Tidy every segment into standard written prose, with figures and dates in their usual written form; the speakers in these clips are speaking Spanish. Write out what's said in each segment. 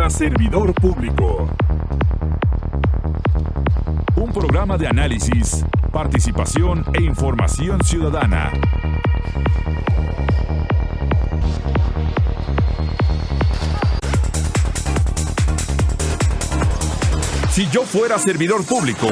fuera servidor público. Un programa de análisis, participación e información ciudadana. Si yo fuera servidor público.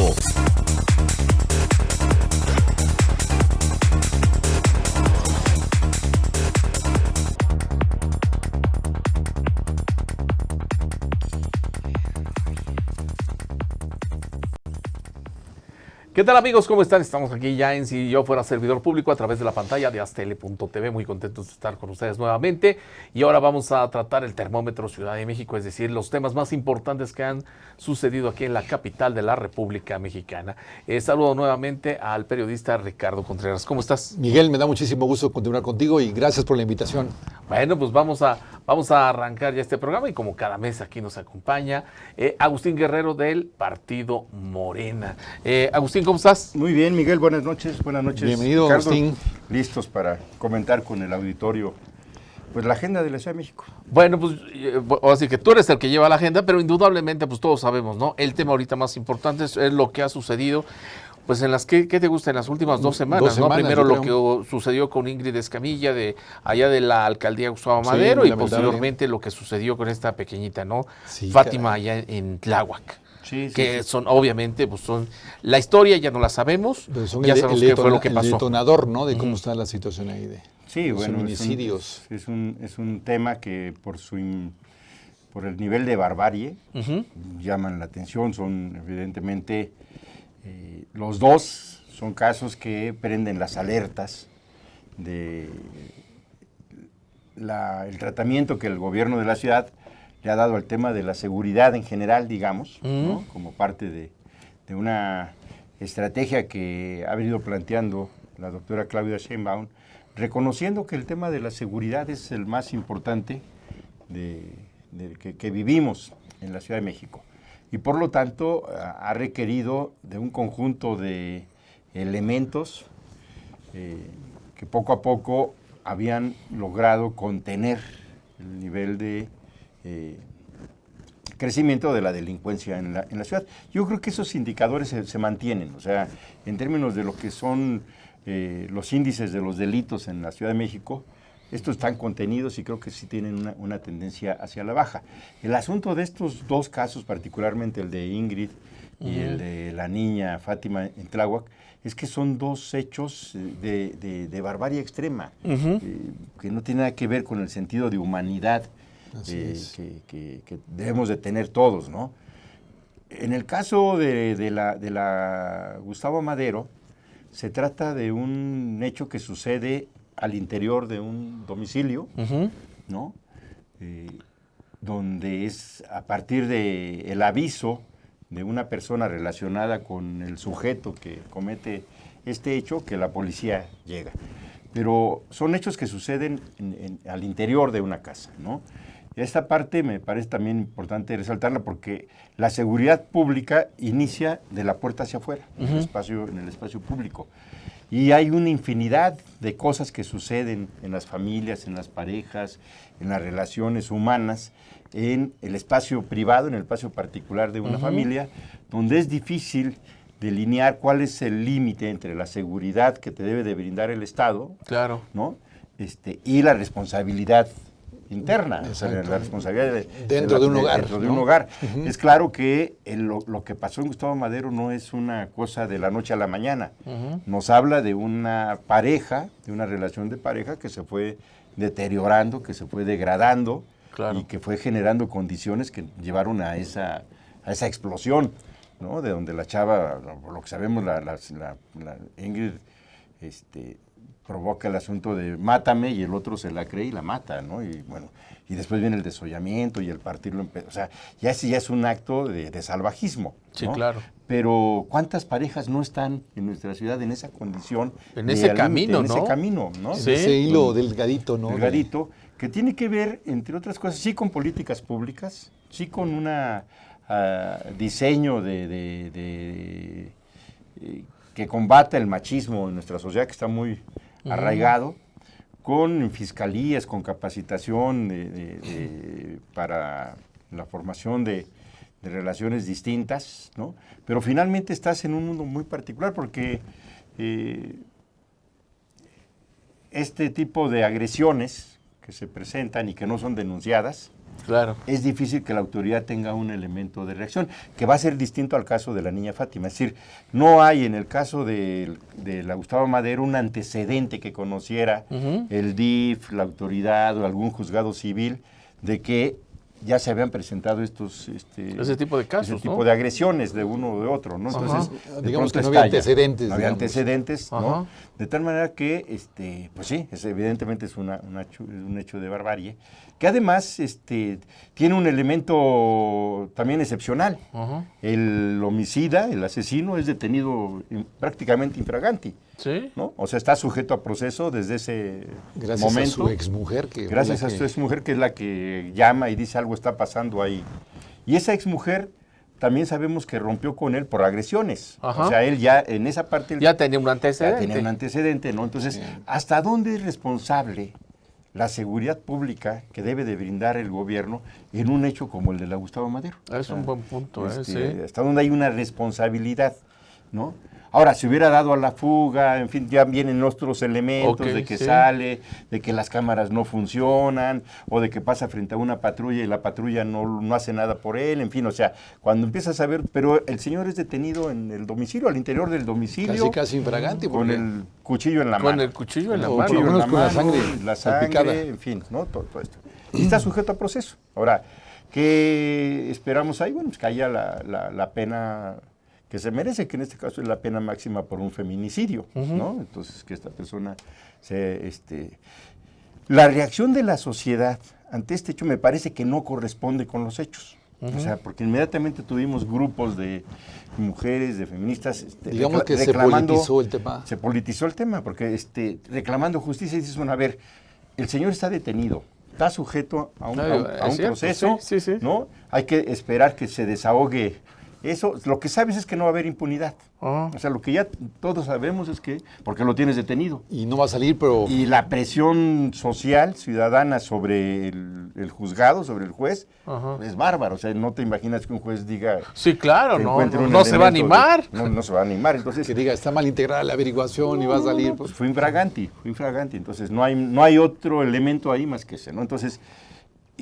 ¿Qué tal, amigos? ¿Cómo están? Estamos aquí ya en Si yo fuera servidor público a través de la pantalla de aztl.tv. Muy contentos de estar con ustedes nuevamente. Y ahora vamos a tratar el termómetro Ciudad de México, es decir, los temas más importantes que han sucedido aquí en la capital de la República Mexicana. Saludo nuevamente al periodista Ricardo Contreras. ¿Cómo estás? Miguel, me da muchísimo gusto continuar contigo y gracias por la invitación. Bueno, pues vamos a arrancar ya este programa y como cada mes aquí nos acompaña Agustín Guerrero del Partido Morena. Agustín, ¿cómo estás? Muy bien, Miguel, buenas noches. Bienvenido, Ricardo. Agustín. Listos para comentar con el auditorio pues la agenda de la Ciudad de México. Bueno, pues así que tú eres el que lleva la agenda, pero indudablemente pues todos sabemos, ¿no? El tema ahorita más importante es lo que ha sucedido. Pues en las ¿qué te gusta? En las últimas 2 semanas, ¿no? Primero lo que sucedió con Ingrid Escamilla allá de la alcaldía Gustavo Madero, y posteriormente lo que sucedió con esta pequeñita, ¿no? Sí, Fátima, caray. Allá en Tláhuac. Sí, que sí. Son, obviamente, pues son, la historia ya no la sabemos, pero son ya sabemos qué fue lo que pasó. El detonador, ¿no? De cómo está la situación ahí de los feminicidios. Es un tema que por el nivel de barbarie llaman la atención, son evidentemente... los dos son casos que prenden las alertas de el tratamiento que el gobierno de la ciudad le ha dado al tema de la seguridad en general, digamos, ¿no? Como parte de una estrategia que ha venido planteando la doctora Claudia Sheinbaum, reconociendo que el tema de la seguridad es el más importante que vivimos en la Ciudad de México. Y por lo tanto ha requerido de un conjunto de elementos que poco a poco habían logrado contener el nivel de crecimiento de la delincuencia en la ciudad. Yo creo que esos indicadores se mantienen, o sea, en términos de lo que son los índices de los delitos en la Ciudad de México, estos están contenidos y creo que sí tienen una tendencia hacia la baja. El asunto de estos dos casos, particularmente el de Ingrid y el de la niña Fátima en Tláhuac, es que son dos hechos de barbarie extrema, que no tiene nada que ver con el sentido de humanidad que debemos de tener todos, ¿no? En el caso de la Gustavo Madero, se trata de un hecho que sucede al interior de un domicilio, ¿no? Donde es a partir del aviso de una persona relacionada con el sujeto que comete este hecho que la policía llega. Pero son hechos que suceden al interior de una casa, ¿no? Esta parte me parece también importante resaltarla porque la seguridad pública inicia de la puerta hacia afuera, en el espacio público. Y hay una infinidad de cosas que suceden en las familias, en las parejas, en las relaciones humanas, en el espacio privado, en el espacio particular de una familia, donde es difícil delinear cuál es el límite entre la seguridad que te debe de brindar el Estado, claro, ¿no? Y la responsabilidad interna, o sea, la responsabilidad dentro de un hogar. Dentro de un hogar. Es claro que lo que pasó en Gustavo Madero no es una cosa de la noche a la mañana. Nos habla de una pareja, de una relación de pareja que se fue deteriorando, que se fue degradando, claro, y que fue generando condiciones que llevaron a esa explosión, ¿no? De donde la chava, por lo que sabemos, la Ingrid, provoca el asunto de mátame y el otro se la cree y la mata, ¿no? Y bueno, y después viene el desollamiento y el partirlo en pedazos. O sea, ya es un acto de salvajismo, ¿no? Sí, claro. Pero ¿cuántas parejas no están en nuestra ciudad en esa condición? En ese camino, ¿no? En ese camino, ¿no? Sí. Ese hilo delgadito, ¿no? Delgadito, que tiene que ver, entre otras cosas, sí con políticas públicas, sí con un diseño que combata el machismo en nuestra sociedad, que está muy arraigado, con fiscalías, con capacitación para la formación de relaciones distintas, ¿no? Pero finalmente estás en un mundo muy particular porque este tipo de agresiones que se presentan y que no son denunciadas, Claro. es difícil que la autoridad tenga un elemento de reacción, que va a ser distinto al caso de la niña Fátima. Es decir, no hay en el caso de la Gustavo Madero un antecedente que conociera el DIF, la autoridad o algún juzgado civil de que ya se habían presentado ese tipo de casos, ese tipo de agresiones de uno o de otro, ¿no? Entonces, digamos que no estalla. había antecedentes. No había digamos. antecedentes, Ajá. ¿no? De tal manera que, pues sí, evidentemente es un hecho de barbarie, que además tiene un elemento también excepcional. Ajá. El homicida, el asesino, es detenido prácticamente infraganti, Sí. ¿no? O sea, está sujeto a proceso desde ese Gracias momento. a su exmujer. Gracias a su exmujer, que es la que llama y dice algo está pasando ahí. Y esa exmujer también sabemos que rompió con él por agresiones. Ajá. O sea, él ya en esa parte... Ya tenía un ya antecedente. tenía un antecedente, ¿no? Entonces, ¿hasta dónde es responsable la seguridad pública que debe de brindar el gobierno en un hecho como el de la Gustavo Madero? Es un buen punto, sí. Hasta dónde hay una responsabilidad, ¿no? Ahora, si hubiera dado a la fuga, en fin, ya vienen otros elementos Ok, de que sí. sale, de que las cámaras no funcionan, o de que pasa frente a una patrulla y la patrulla no hace nada por él, en fin, o sea, cuando empiezas a ver, pero el señor es detenido en el domicilio, al interior del domicilio, Casi infragante. con porque- el cuchillo en la Con mano. el cuchillo en la O mano. por lo menos en con la mano, sangre la salpicada. sangre, en fin, ¿no? Todo esto. Y está sujeto a proceso. Ahora, ¿qué esperamos ahí? Bueno, pues que haya la pena que se merece, que en este caso es la pena máxima por un feminicidio, ¿no? Entonces, que esta persona La reacción de la sociedad ante este hecho me parece que no corresponde con los hechos. O sea, porque inmediatamente tuvimos grupos de mujeres, de feministas, Digamos que se reclamando- politizó el tema. Se politizó el tema, porque reclamando justicia, y dices, bueno, a ver, el señor está detenido, está sujeto a un, Es cierto, proceso, sí, sí, sí. ¿no? Hay que esperar que se desahogue eso. Lo que sabes es que no va a haber impunidad. Ah. O sea, lo que ya todos sabemos es que, porque lo tienes detenido. Y no va a salir, pero Y la presión social, ciudadana sobre el juzgado, sobre el juez, Ajá. es bárbaro. O sea, no te imaginas que un juez diga... Sí, claro, que no, encuentre un no se va a elemento de- animar. no se va a animar. Entonces, que diga, está mal integrada la averiguación y va a salir. pues fue infraganti. Entonces, no hay otro elemento ahí más que ese, ¿no? Entonces,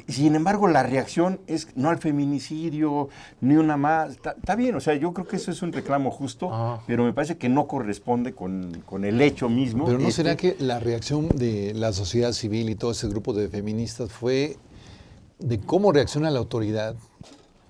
sin embargo, la reacción es no al feminicidio, ni una más. Está bien, o sea, yo creo que eso es un reclamo justo, Ah. pero me parece que no corresponde con el hecho mismo. Pero ¿no será que la reacción de la sociedad civil y todo ese grupo de feministas fue de cómo reacciona la autoridad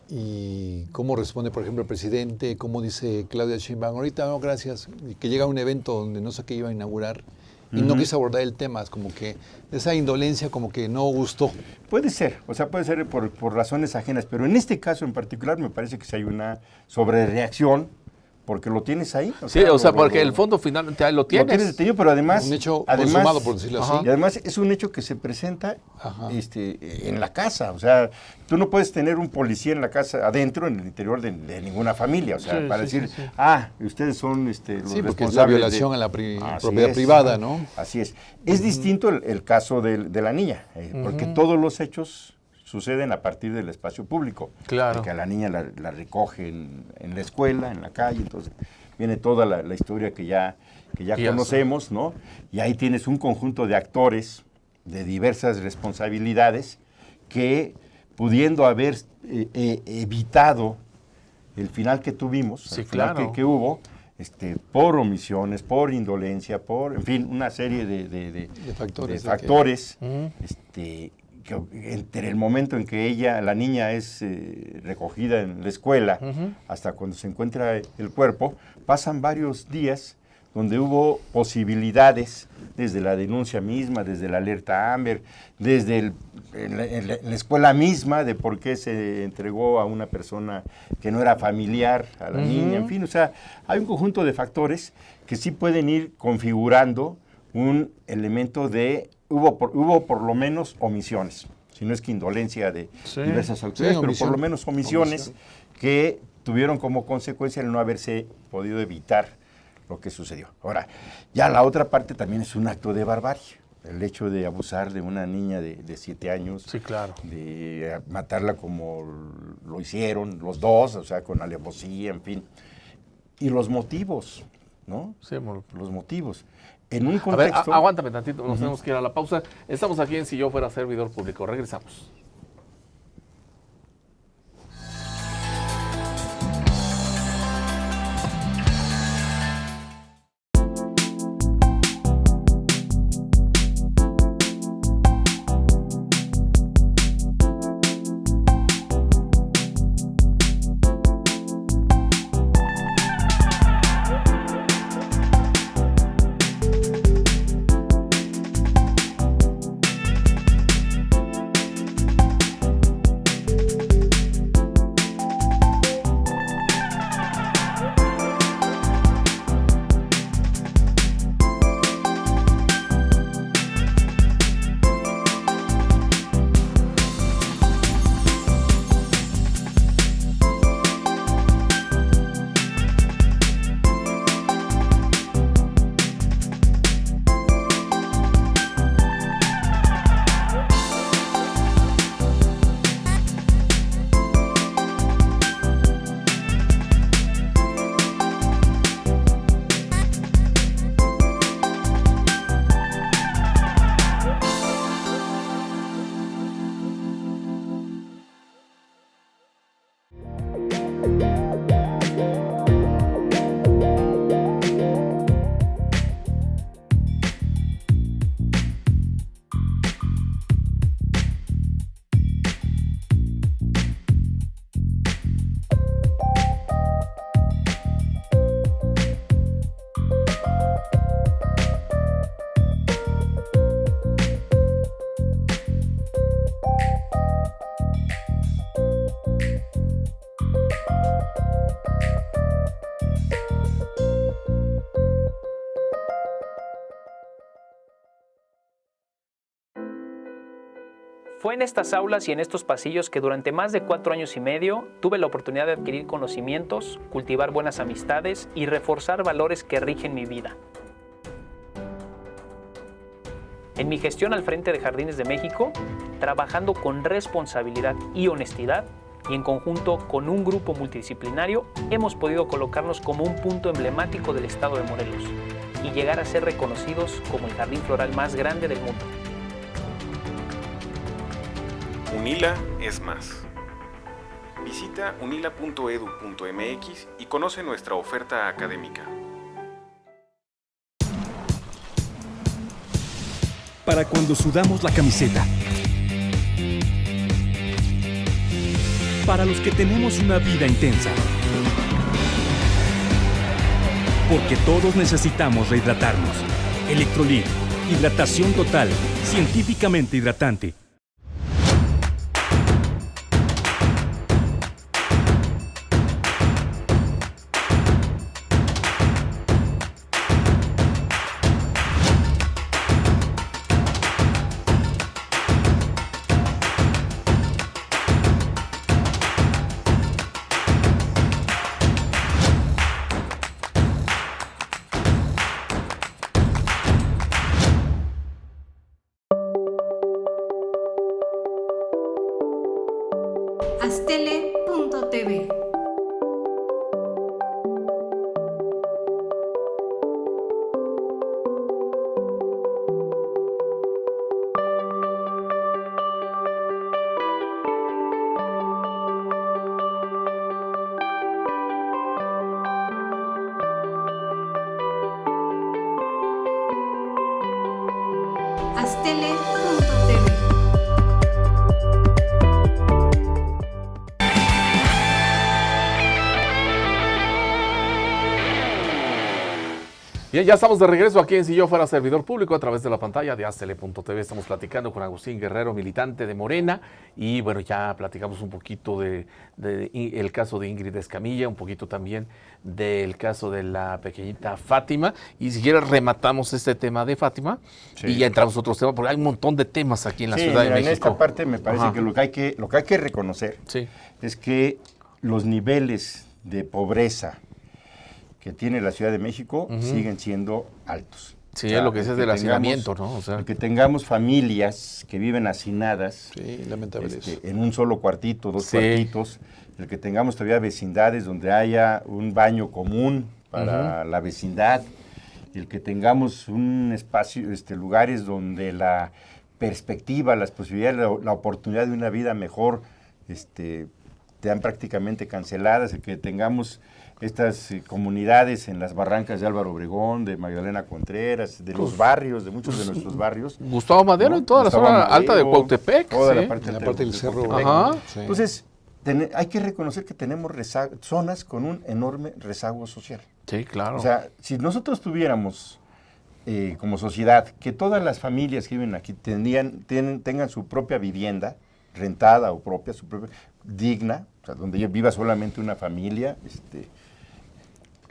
y cómo responde, por ejemplo, el presidente, cómo dice Claudia Sheinbaum, ahorita no, gracias, y que llega a un evento donde no sé qué iba a inaugurar y no quiso abordar el tema, es como que esa indolencia como que no gustó. Puede ser, o sea, puede ser por razones ajenas, pero en este caso en particular me parece que sí hay una sobrereacción, porque lo tienes ahí. Sí, o sea, porque el fondo final ya lo Lo tienes tienes. detenido, pero además... Un hecho además, consumado, por decirlo así. Y además es un hecho que se presenta Ajá. en la casa, o sea, tú no puedes tener un policía en la casa, adentro, en el interior de ninguna familia, o sea, Sí, para sí, decir, sí, sí. ustedes son los Sí, porque es la responsables violación de... a la Así propiedad es, privada, ¿no? Así es. Es distinto el caso de la niña, porque todos los hechos suceden a partir del espacio público. Claro. Que a la niña la recogen en la escuela, en la calle, entonces viene toda la historia que ya conocemos, ¿no? Y ahí tienes un conjunto de actores de diversas responsabilidades que, pudiendo haber evitado el final que tuvimos, Sí, el final claro. que hubo, por omisiones, por indolencia, en fin, una serie de factores, de factores, Ujú. que entre el momento en que la niña es recogida en la escuela, hasta cuando se encuentra el cuerpo, pasan varios días donde hubo posibilidades, desde la denuncia misma, desde la alerta Amber, desde en la escuela misma, de por qué se entregó a una persona que no era familiar a la niña, en fin, o sea, hay un conjunto de factores que sí pueden ir configurando un elemento de, hubo por lo menos omisiones, si no es que indolencia de Sí. diversas autoridades, Sí, pero omisión. por lo menos omisiones que tuvieron como consecuencia el no haberse podido evitar lo que sucedió. Ahora, ya la otra parte también es un acto de barbarie, El hecho de abusar de una niña de 7 años, Sí, claro. de matarla como lo hicieron los dos, o sea, con alevosía, en fin. Y los motivos, ¿no? Sí, amor. Los motivos. En un A ver, contexto... aguántame tantito, nos tenemos que ir a la pausa. Estamos aquí en Si Yo Fuera Servidor Público. Regresamos. Fue en estas aulas y en estos pasillos que durante más de 4 años y medio tuve la oportunidad de adquirir conocimientos, cultivar buenas amistades y reforzar valores que rigen mi vida. En mi gestión al frente de Jardines de México, trabajando con responsabilidad y honestidad, y en conjunto con un grupo multidisciplinario, hemos podido colocarnos como un punto emblemático del estado de Morelos y llegar a ser reconocidos como el jardín floral más grande del mundo. UNILA es más. Visita unila.edu.mx y conoce nuestra oferta académica. Para cuando sudamos la camiseta. Para los que tenemos una vida intensa. Porque todos necesitamos rehidratarnos. Electrolit, hidratación total, científicamente hidratante. Astele.tv. Astele.tv. Bien, ya estamos de regreso aquí en Si Yo Fuera Servidor Público a través de la pantalla de Astele.tv. Estamos platicando con Agustín Guerrero, militante de Morena, y bueno, ya platicamos un poquito de el caso de Ingrid Escamilla, un poquito también del caso de la pequeñita Fátima, y si quieres rematamos este tema de Fátima, sí, y ya entramos a otros temas, porque hay un montón de temas aquí en la Ciudad de México. En esta parte me parece que lo que hay que reconocer, sí, es que los niveles de pobreza que tiene la Ciudad de México siguen siendo altos. Sí, es lo que es del hacinamiento, ¿no? O sea, que tengamos familias que viven hacinadas. Sí, lamentable eso. En un solo cuartito, dos cuartitos. El que tengamos todavía vecindades donde haya un baño común para la vecindad. El que tengamos un espacio, lugares donde la perspectiva, las posibilidades, la oportunidad de una vida mejor, estén prácticamente canceladas. El que tengamos estas comunidades en las barrancas de Álvaro Obregón, de Magdalena Contreras, de los barrios, de muchos de nuestros barrios. Gustavo Madero, ¿no? En toda Gustavo la zona Madero, alta de Cuautepec. Toda ¿sí? la parte del cerro. Ajá. Sí. Entonces, hay que reconocer que tenemos zonas con un enorme rezago social. Sí, claro. O sea, si nosotros tuviéramos como sociedad que todas las familias que viven aquí tengan su propia vivienda, rentada o propia, su propia, digna, o sea, donde viva solamente una familia,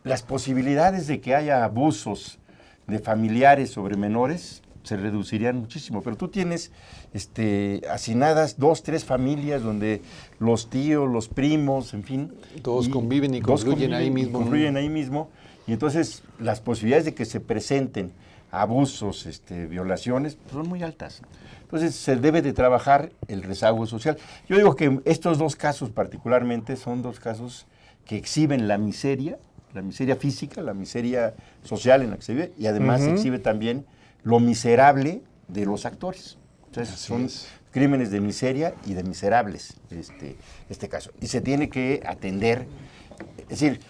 las posibilidades de que haya abusos de familiares sobre menores se reducirían muchísimo. Pero tú tienes hacinadas 2, 3 familias donde los tíos, los primos, en fin. Todos conviven y confluyen ahí mismo. Confluyen ahí mismo. Y entonces las posibilidades de que se presenten abusos, violaciones, pues son muy altas. Entonces se debe de trabajar el rezago social. Yo digo que estos 2 casos particularmente son 2 casos que exhiben la miseria física, la miseria social en la que se vive, y además exhibe también lo miserable de los actores. Entonces son crímenes de miseria y de miserables, este caso. Y se tiene que atender, es decir,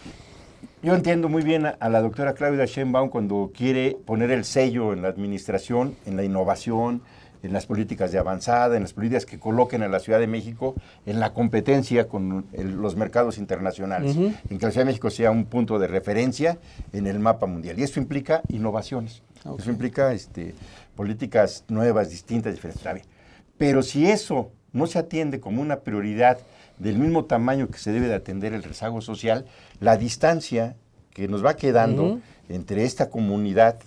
yo entiendo muy bien a la doctora Claudia Sheinbaum cuando quiere poner el sello en la administración, en la innovación, en las políticas de avanzada, en las políticas que coloquen a la Ciudad de México en la competencia con los mercados internacionales, en que la Ciudad de México sea un punto de referencia en el mapa mundial. Y eso implica innovaciones, eso implica políticas nuevas, distintas, diferentes. Pero si eso no se atiende como una prioridad del mismo tamaño que se debe de atender el rezago social, la distancia que nos va quedando entre esta comunidad,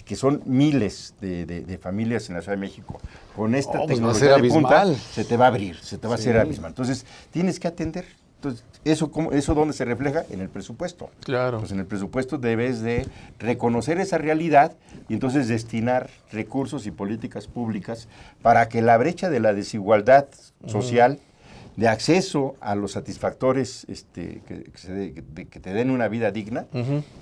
que son miles de familias en la Ciudad de México, con esta tecnología de punta, se te va a abrir, se te va a hacer abismal. Entonces, tienes que atender. Entonces, ¿eso dónde se refleja? En el presupuesto. Claro. Pues en el presupuesto debes de reconocer esa realidad y entonces destinar recursos y políticas públicas para que la brecha de la desigualdad social, de acceso a los satisfactores que te den una vida digna,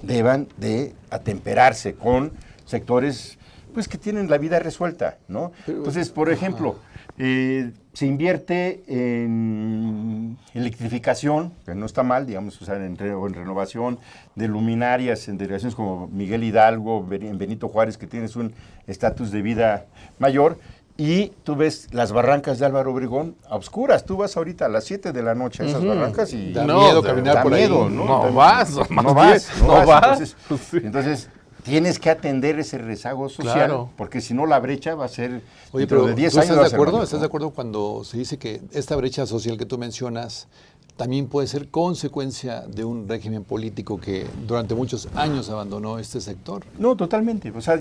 deban de atemperarse con sectores pues que tienen la vida resuelta, ¿no? Entonces, por ejemplo, se invierte en electrificación, que no está mal, digamos, o sea, en renovación de luminarias, en delegaciones como Miguel Hidalgo, en Benito Juárez, que tienes un estatus de vida mayor. Y tú ves las barrancas de Álvaro Obregón a oscuras. Tú vas ahorita a las 7 de la noche a esas barrancas y da miedo caminar por ahí. No vas. Entonces, tienes que atender ese rezago social, porque si no la brecha va a ser pero de 10 ¿tú años. ¿Estás de acuerdo? ¿Estás de acuerdo cuando se dice que esta brecha social que tú mencionas también puede ser consecuencia de un régimen político que durante muchos años abandonó este sector? No, totalmente. O sea,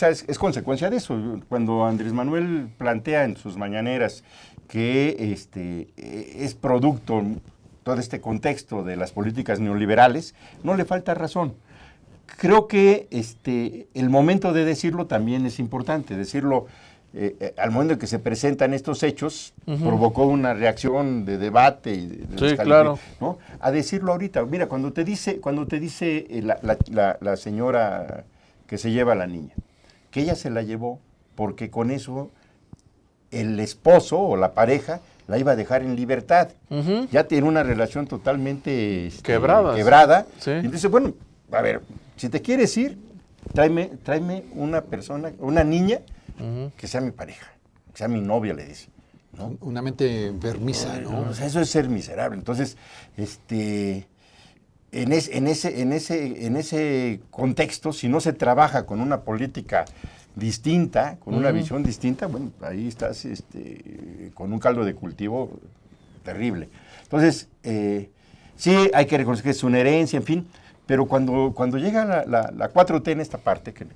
es consecuencia de eso. Cuando Andrés Manuel plantea en sus mañaneras que es producto todo este contexto de las políticas neoliberales, no le falta razón. Creo que el momento de decirlo también es importante. Decirlo al momento en que se presentan estos hechos, provocó una reacción de debate y de claro, ¿no? A decirlo ahorita. Mira, cuando te dice la señora que se lleva a la niña, que ella se la llevó porque con eso el esposo o la pareja la iba a dejar en libertad. Ya tiene una relación totalmente quebrada. Sí. Y entonces, bueno, a ver, si te quieres ir, tráeme una persona, una niña, que sea mi pareja, que sea mi novia, le dice, ¿no? Una mente enfermiza, ¿no? O sea, eso es ser miserable. Entonces, en ese contexto, si no se trabaja con una política distinta, con una visión distinta, bueno, ahí estás con un caldo de cultivo terrible. Entonces, sí hay que reconocer que es una herencia, en fin. Pero cuando llega la 4T en esta parte, que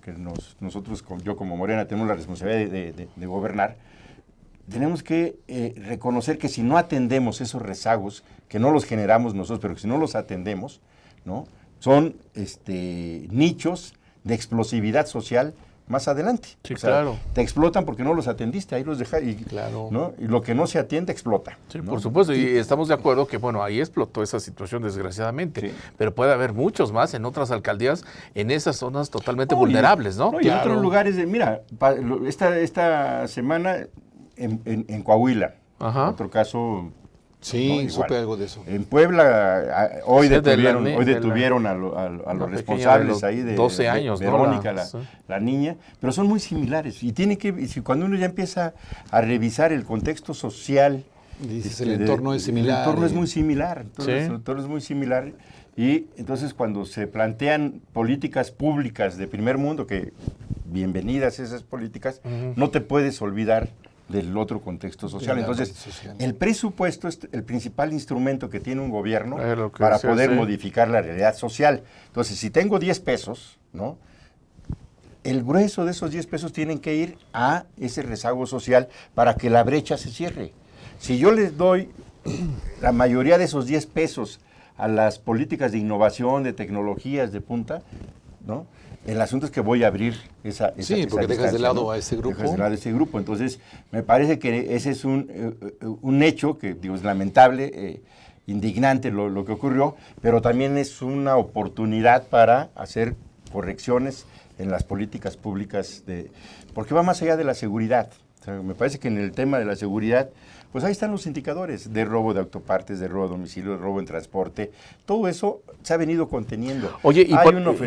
nosotros, yo como Morena, tenemos la responsabilidad de gobernar, tenemos que reconocer que si no atendemos esos rezagos, que no los generamos nosotros, pero que si no los atendemos, ¿no? Son nichos de explosividad social más adelante. Sí, O sea, claro. te explotan porque no los atendiste, ahí los dejas y, Claro. ¿no? Y lo que no se atiende explota. Sí, ¿no? por supuesto, y estamos de acuerdo que, bueno, ahí explotó esa situación desgraciadamente, Sí. pero puede haber muchos más en otras alcaldías, en esas zonas totalmente No, vulnerables, ¿no? No, y en otros lugares, mira, esta semana en Coahuila, Ajá. otro caso. Sí, No, igual. supe algo de eso. En Puebla, hoy Sí, detuvieron a los pequeña responsables de ahí de 12 años, ¿no? Verónica, Sí. la niña, pero son muy similares. Y cuando uno ya empieza a revisar el contexto social, Dices, el entorno es similar. El entorno es muy similar. Entonces, Sí. el entorno es muy similar. Y entonces cuando se plantean políticas públicas de primer mundo, que bienvenidas esas políticas, no te puedes olvidar del otro contexto social. De la Entonces, parte social. el presupuesto es el principal instrumento que tiene un gobierno Es lo que para se poder hace. modificar la realidad social. Entonces, si tengo 10 pesos, ¿no? El grueso de esos 10 pesos tienen que ir a ese rezago social para que la brecha se cierre. Si yo les doy la mayoría de esos 10 pesos a las políticas de innovación, de tecnologías de punta, ¿no? El asunto es que voy a abrir esa Sí, porque dejas de distancia, lado ¿no? a ese grupo. Dejas de lado a ese grupo. Entonces, me parece que ese es un hecho que, digo, es lamentable, indignante lo que ocurrió, pero también es una oportunidad para hacer correcciones en las políticas públicas, porque va más allá de la seguridad. O sea, me parece que en el tema de la seguridad, pues ahí están los indicadores de robo de autopartes, de robo a domicilio, de robo en transporte. Todo eso se ha venido conteniendo. Oye, y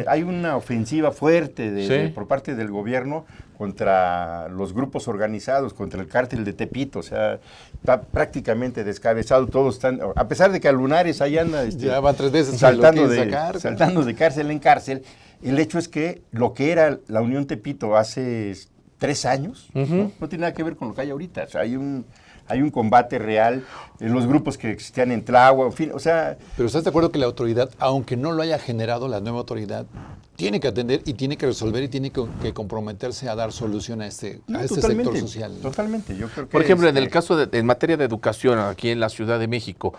hay una ofensiva fuerte Sí. por parte del gobierno contra los grupos organizados, contra el cártel de Tepito. O sea, está prácticamente descabezado. Todos están, a pesar de que a Lunares ahí anda Ya van 3 veces saltando que lo quieren sacar. saltando de cárcel en cárcel. El hecho es que lo que era la Unión Tepito hace 3 años, no tiene nada que ver con lo que hay ahorita. O sea, hay un combate real en los grupos que existían en Tláhuac, en fin, o sea... Pero ¿estás de acuerdo que la autoridad, aunque no lo haya generado la nueva autoridad, tiene que atender y tiene que resolver y tiene que comprometerse a dar solución a este sector social? Totalmente, yo creo que... Por ejemplo, en el caso en materia de educación aquí en la Ciudad de México,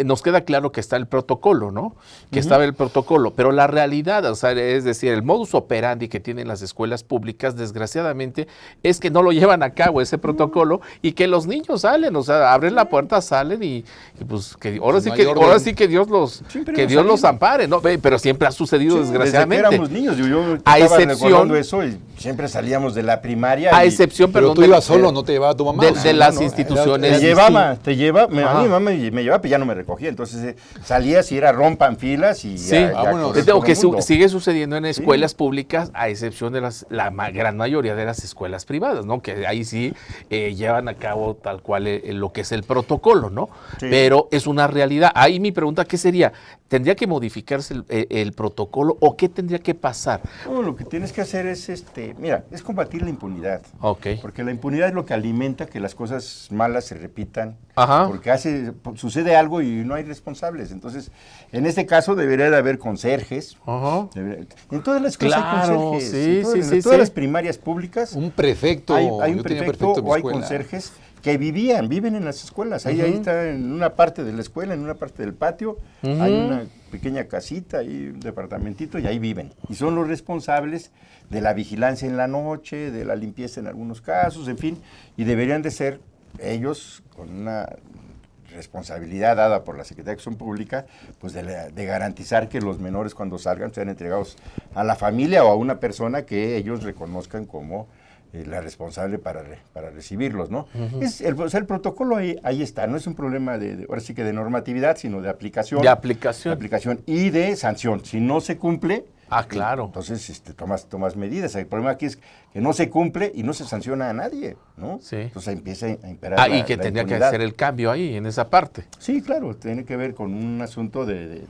nos queda claro que está el protocolo, ¿no? Que estaba el protocolo, pero la realidad, o sea, es decir, el modus operandi que tienen las escuelas públicas, desgraciadamente, es que no lo llevan a cabo ese protocolo y que los niños salen, o sea, abren la puerta, salen y pues que ahora sí que Dios los ampare, ¿no? Pero siempre ha sucedido desgraciadamente. Desde que éramos niños, yo A estaba excepción- recordando eso y siempre salíamos de la primaria. A y excepción, Pero perdón, tú ibas solo, no te llevaba tu mamá. de las no, instituciones. Te llevaba, a mí Ajá. mi mamá me llevaba, pero ya no me recogía. Entonces salías y era rompan filas y Sí, vámonos. correr Lo todo que el mundo. sigue sucediendo en escuelas públicas, a excepción de gran mayoría de las escuelas privadas, ¿no? Que ahí sí llevan a cabo tal cual lo que es el protocolo, ¿no? Sí. Pero es una realidad. Ahí mi pregunta, ¿qué sería? ¿Tendría que modificarse el protocolo o qué tendría que pasar? No, lo que tienes que hacer es, mira, es combatir la impunidad. Ok. Porque la impunidad es lo que alimenta que las cosas malas se repitan. Ajá. Porque sucede algo y no hay responsables. Entonces, en este caso debería de haber conserjes. Ajá. En todas las escuelas Claro, hay conserjes. sí, En sí, todas sí. las primarias públicas Un prefecto. hay un yo tenía prefecto en mi o hay escuela. conserjes que viven en las escuelas. Ahí está en una parte de la escuela, en una parte del patio, hay una pequeña casita, ahí un departamentito y ahí viven. Y son los responsables de la vigilancia en la noche, de la limpieza en algunos casos, en fin, y deberían de ser ellos con una responsabilidad dada por la Secretaría de Acción Pública, pues de garantizar que los menores cuando salgan sean entregados a la familia o a una persona que ellos reconozcan como la responsable para recibirlos, ¿no? O sea, el protocolo ahí está, no es un problema ahora sí que de normatividad, sino de aplicación. De aplicación. De aplicación y de sanción. Si no se cumple, Claro. entonces tomas medidas. El problema aquí es que no se cumple y no se sanciona a nadie, ¿no? Sí. Entonces empieza a imperar Y que la tendría que impunidad. hacer el cambio ahí, en esa parte. Sí, claro, tiene que ver con un asunto de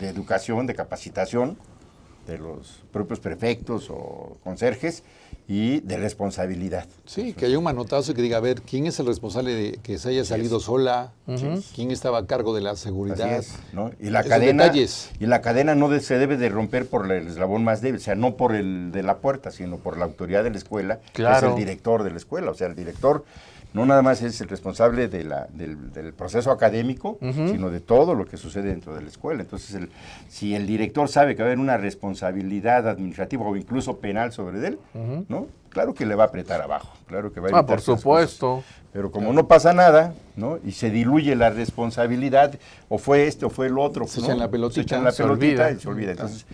educación, de capacitación de los propios prefectos o conserjes y de responsabilidad. Sí, que haya un manotazo y que diga, a ver, ¿quién es el responsable de que se haya salido sola? ¿Quién estaba a cargo de la seguridad? Así es, ¿no? Y la Esos cadena, detalles. no se debe de romper por el eslabón más débil, o sea, no por el de la puerta, sino por la autoridad de la escuela, que es Claro. el director de la escuela. O sea, el director no nada más es el responsable del proceso académico, sino de todo lo que sucede dentro de la escuela. Entonces, si el director sabe que va a haber una responsabilidad administrativa o incluso penal sobre él, ¿no? Claro que le va a apretar abajo, claro que va a evitar por supuesto. Pero como no pasa nada, ¿no? Y se diluye la responsabilidad, o fue este o fue el otro, se ¿no? echan la pelotita, se echan la pelotita y se olvida. Entonces,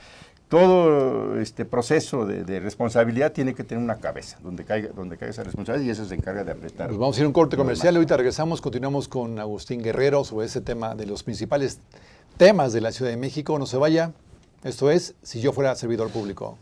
todo este proceso de responsabilidad tiene que tener una cabeza, donde caiga esa responsabilidad, y eso se encarga de apretar. Pues vamos a ir a un corte comercial, ahorita regresamos, continuamos con Agustín Guerrero sobre ese tema de los principales temas de la Ciudad de México. No se vaya, esto es Si yo fuera servidor público.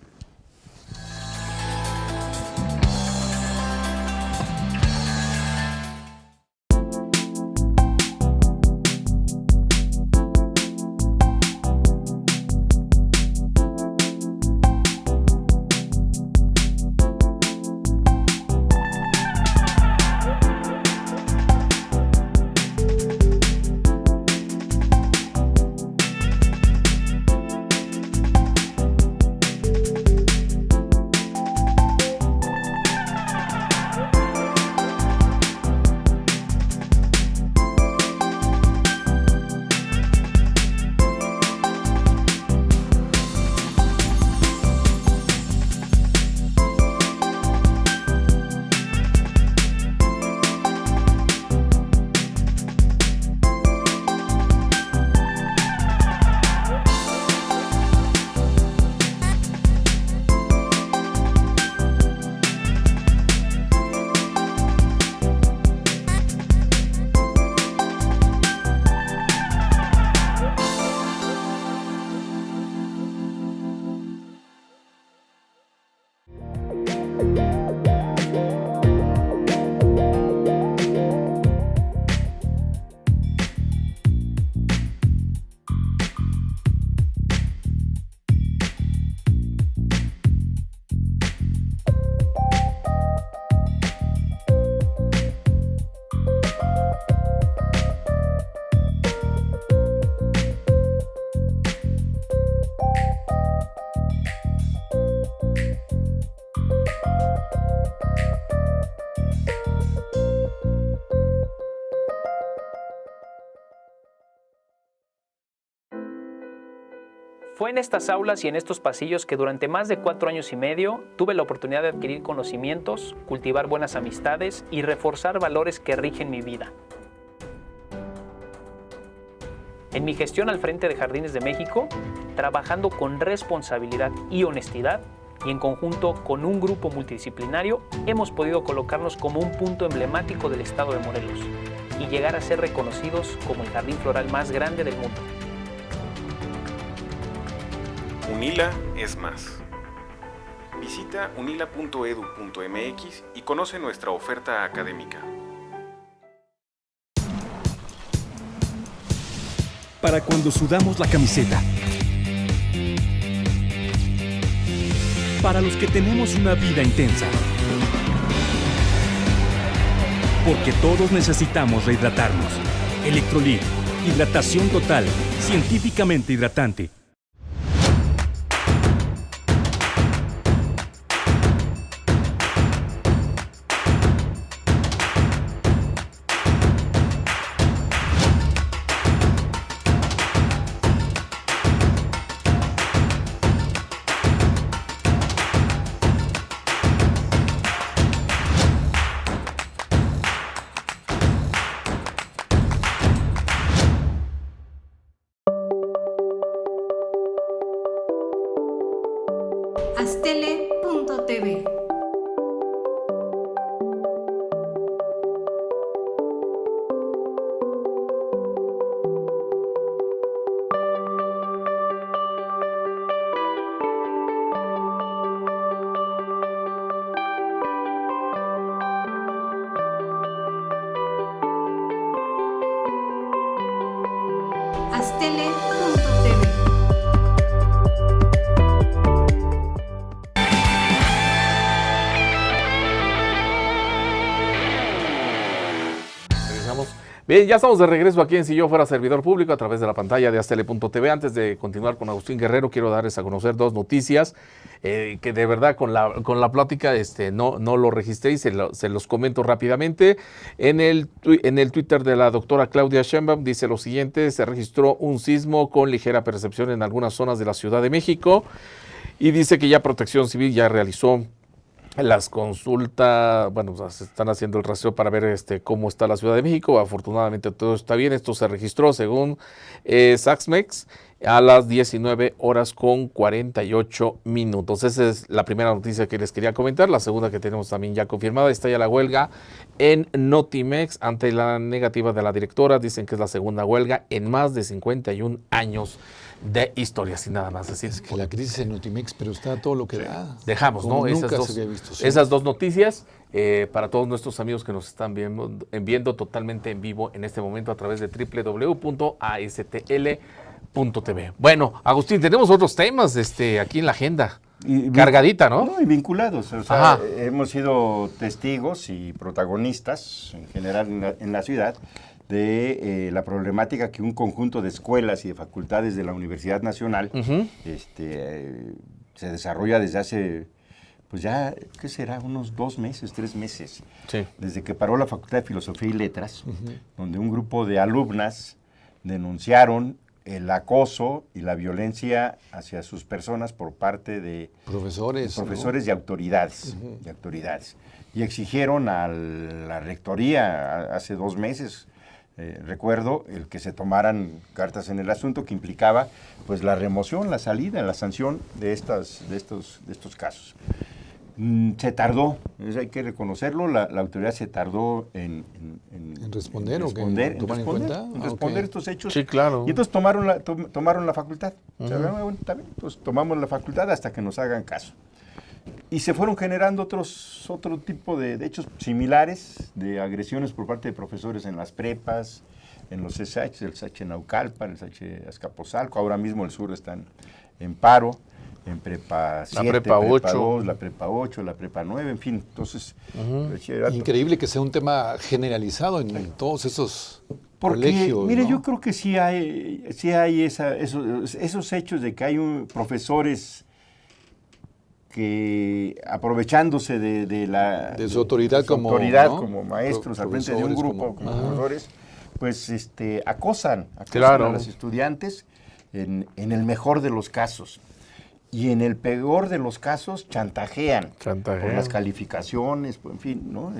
Fue en estas aulas y en estos pasillos que durante más de 4 años y medio tuve la oportunidad de adquirir conocimientos, cultivar buenas amistades y reforzar valores que rigen mi vida. En mi gestión al frente de Jardines de México, trabajando con responsabilidad y honestidad, y en conjunto con un grupo multidisciplinario, hemos podido colocarnos como un punto emblemático del estado de Morelos y llegar a ser reconocidos como el jardín floral más grande del mundo. UNILA es más. Visita unila.edu.mx y conoce nuestra oferta académica. Para cuando sudamos la camiseta. Para los que tenemos una vida intensa. Porque todos necesitamos rehidratarnos. Electrolit, hidratación total, científicamente hidratante. Aztele.tv. Aztele.tv. Bien, ya estamos de regreso aquí en Si Yo Fuera Servidor Público a través de la pantalla de Aztele.tv. Antes de continuar con Agustín Guerrero, quiero darles a conocer dos noticias que de verdad con la plática no lo registré y se los comento rápidamente. En el Twitter de la doctora Claudia Sheinbaum dice lo siguiente: se registró un sismo con ligera percepción en algunas zonas de la Ciudad de México y dice que ya Protección Civil ya realizó las consultas, bueno, se están haciendo el rastreo para ver cómo está la Ciudad de México. Afortunadamente todo está bien. Esto se registró según Saxmex a las 19:48. Esa es la primera noticia que les quería comentar. La segunda que tenemos también ya confirmada, está ya la huelga en Notimex ante la negativa de la directora. Dicen que es la segunda huelga en más de 51 años de historia, sin nada más decir. Es que la crisis en Notimex, pero está todo lo que da. Dejamos, ¿no? Nunca se había visto. Sí. Esas dos noticias para todos nuestros amigos que nos están viendo totalmente en vivo en este momento a través de www.astl.tv. Bueno, Agustín, tenemos otros temas aquí en la agenda. Cargadita, ¿no? No, y vinculados. O sea, hemos sido testigos y protagonistas en general en la ciudad de la problemática que un conjunto de escuelas y de facultades de la Universidad Nacional se desarrolla desde hace, pues ya, ¿qué será? Unos 2 meses, 3 meses. Sí. Desde que paró la Facultad de Filosofía y Letras, donde un grupo de alumnas denunciaron el acoso y la violencia hacia sus personas por parte de profesores, y autoridades, y exigieron a la rectoría hace 2 meses, recuerdo, el que se tomaran cartas en el asunto, que implicaba pues la remoción, la salida, la sanción de estos casos. Se tardó, hay que reconocerlo, la autoridad se tardó en responder, responder estos hechos. Sí, claro. Y entonces tomaron la facultad. O sea, bueno, está bien, pues tomamos la facultad hasta que nos hagan caso. Y se fueron generando otro tipo de hechos similares, de agresiones por parte de profesores en las prepas, en los CSH, el CSH Naucalpan, el CSH Azcapotzalco. Ahora mismo el sur están en paro, en prepa 7, la prepa 8, 2, la prepa 8, la prepa 9, en fin. Entonces, increíble que sea un tema generalizado en todos esos colegios. Mire, ¿no? yo creo que sí hay esos hechos de que hay profesores que, aprovechándose de su autoridad, como maestros al frente de un grupo, como profesores, pues acosan claro a los estudiantes en el mejor de los casos. Y en el peor de los casos chantajean. Por las calificaciones, en fin, ¿no?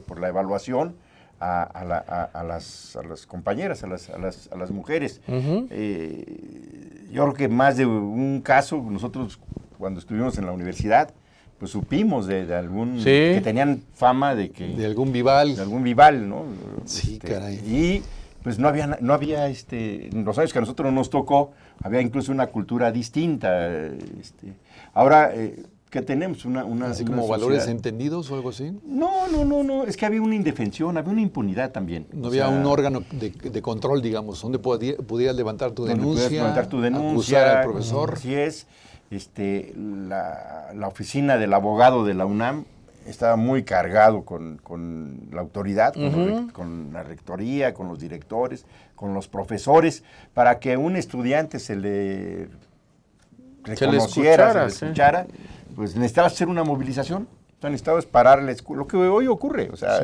Por la evaluación a las compañeras, a las mujeres. Yo creo que más de un caso, nosotros cuando estuvimos en la universidad, pues supimos de algún que tenían fama de algún Vival, ¿no? Sí, caray. Y pues no había en los años que a nosotros nos tocó, había incluso una cultura distinta. Ahora, ¿qué tenemos? ¿Así como sociedad. Valores entendidos o algo así? No, es que había una indefensión, había una impunidad también. No había un órgano de control, digamos, donde pudieras levantar tu denuncia, acusar al profesor. Así es. La oficina del abogado de la UNAM estaba muy cargado con la autoridad, con la rectoría, con los directores, con los profesores, para que un estudiante se le reconociera, se le escuchara, pues necesitaba hacer una movilización. Entonces necesitaba parar la escuela, lo que hoy ocurre, o sea,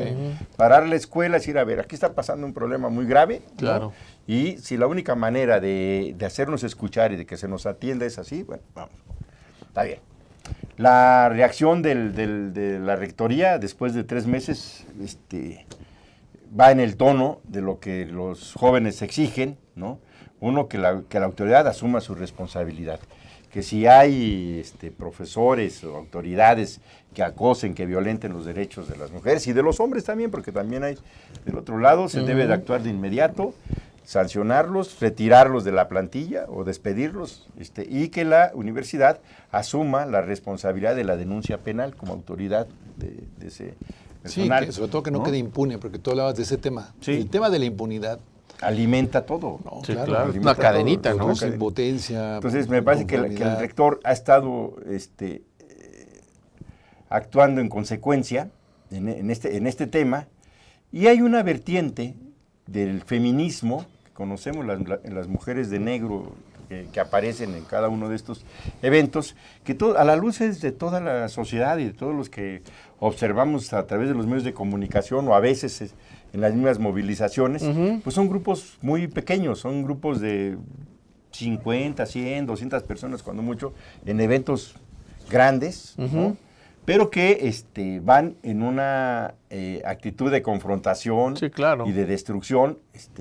parar la escuela y decir, a ver, aquí está pasando un problema muy grave, claro, ¿no? Y si la única manera de hacernos escuchar y de que se nos atienda es así, bueno, vamos, está bien. La reacción de la rectoría después de 3 meses va en el tono de lo que los jóvenes exigen, ¿no? Uno, que la autoridad asuma su responsabilidad. Que si hay profesores o autoridades que acosen, que violenten los derechos de las mujeres y de los hombres también, porque también hay del otro lado, se debe de actuar de inmediato, sancionarlos, retirarlos de la plantilla o despedirlos, y que la universidad asuma la responsabilidad de la denuncia penal como autoridad de ese personal. Sí, sobre todo que no quede impune, porque tú hablabas de ese tema. Sí. El tema de la impunidad alimenta todo. No, sí, claro. Una cadenita, todo, ¿no? Impotencia. Entonces me parece que el rector ha estado actuando en consecuencia en este tema, y hay una vertiente del feminismo, que conocemos las mujeres de negro que aparecen en cada uno de estos eventos, que a la luz es de toda la sociedad y de todos los que observamos a través de los medios de comunicación o a veces en las mismas movilizaciones, pues son grupos muy pequeños, son grupos de 50, 100, 200 personas cuando mucho, en eventos grandes, ¿no? Pero que van en una actitud de confrontación y de destrucción,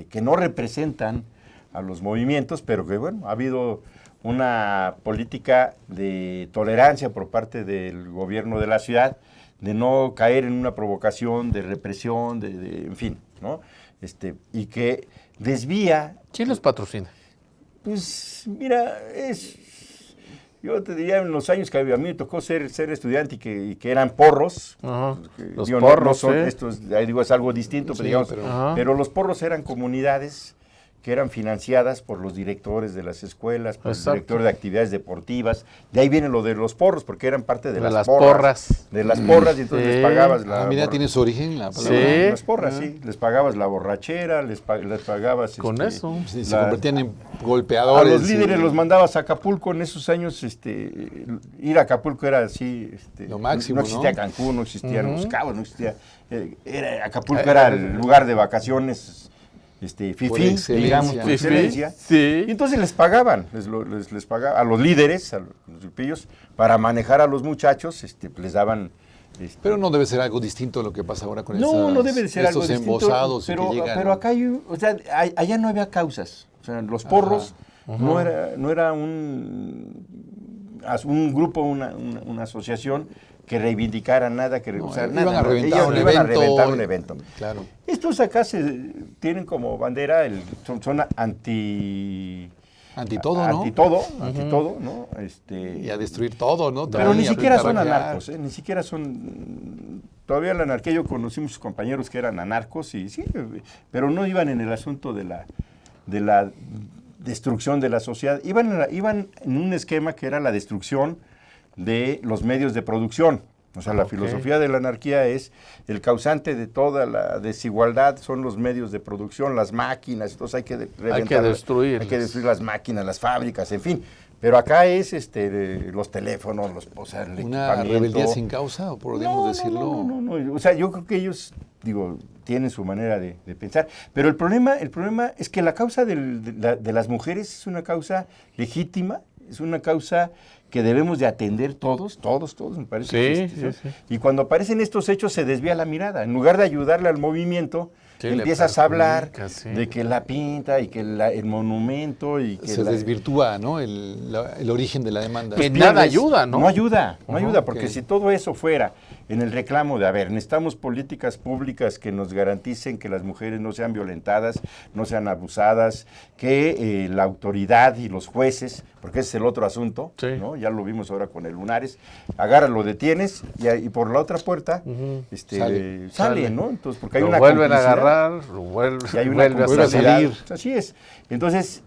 que no representan a los movimientos, pero que bueno, ha habido una política de tolerancia por parte del gobierno de la ciudad, de no caer en una provocación, de represión, en fin, ¿no? Y que desvía... ¿Quién los patrocina? Pues, mira, yo te diría en los años que a mí me tocó ser estudiante y que eran porros. Los porros, no son estos, ahí digo, es algo distinto, Sí, pero, digamos, pero los porros eran comunidades que eran financiadas por los directores de las escuelas, por el director de actividades deportivas. De ahí viene lo de los porros, porque eran parte de las porras. De las porras, y entonces les pagabas la... mira, tiene su origen la palabra. Sí, las porras, sí. Les pagabas la borrachera, les pagabas... Con eso. Sí, se convertían en golpeadores. A los líderes los mandabas a Acapulco. En esos años, ir a Acapulco era así... lo máximo, no existía Cancún, no existían Los Cabos, no existía... Acapulco era el lugar de vacaciones... fifí, digamos, por excelencia. Sí. Y entonces les pagaban, les pagaban a los líderes, a los pillos, para manejar a los muchachos, les daban... Pero no debe ser algo distinto a lo que pasa ahora con no debe de ser algo distinto, embosados pero, que llegan. pero acá allá no había causas. O sea, los porros no era un grupo, una asociación que reivindicara nada, que iban nada. A reventar Ellos un iban a evento, reventar un evento. Claro. Estos acá tienen como bandera, son anti todo, ¿no? Anti todo, ¿no? Y a destruir todo, ¿no? Pero ni siquiera son anarcos, ni siquiera son... Todavía en la anarquía yo conocí muchos compañeros que eran anarcos, y sí, pero no iban en el asunto de la destrucción de la sociedad. Iban en un esquema que era la destrucción de los medios de producción. O sea, la filosofía de la anarquía es el causante de toda la desigualdad son los medios de producción, las máquinas, entonces hay que destruir las máquinas, las fábricas, en fin. Pero acá es los teléfonos, el ¿una rebeldía sin causa, o podemos decirlo? No. O sea, yo creo que ellos, tienen su manera de pensar. Pero el problema es que la causa de las mujeres es una causa legítima, es una causa que debemos de atender todos, me parece. Sí. Y cuando aparecen estos hechos se desvía la mirada. En lugar de ayudarle al movimiento, empiezas a hablar de que la pinta y que el monumento y que se desvirtúa, ¿no? El origen de la demanda. Que nada ayuda, ¿no? No ayuda, porque si todo eso fuera en el reclamo de, necesitamos políticas públicas que nos garanticen que las mujeres no sean violentadas, no sean abusadas, que la autoridad y los jueces, porque ese es el otro asunto, ¿no? Ya lo vimos ahora con el Lunares, lo detienes y por la otra puerta sale, ¿no? Entonces, porque hay una vuelven a complicidad. Lo vuelve a salir. Así es. Entonces,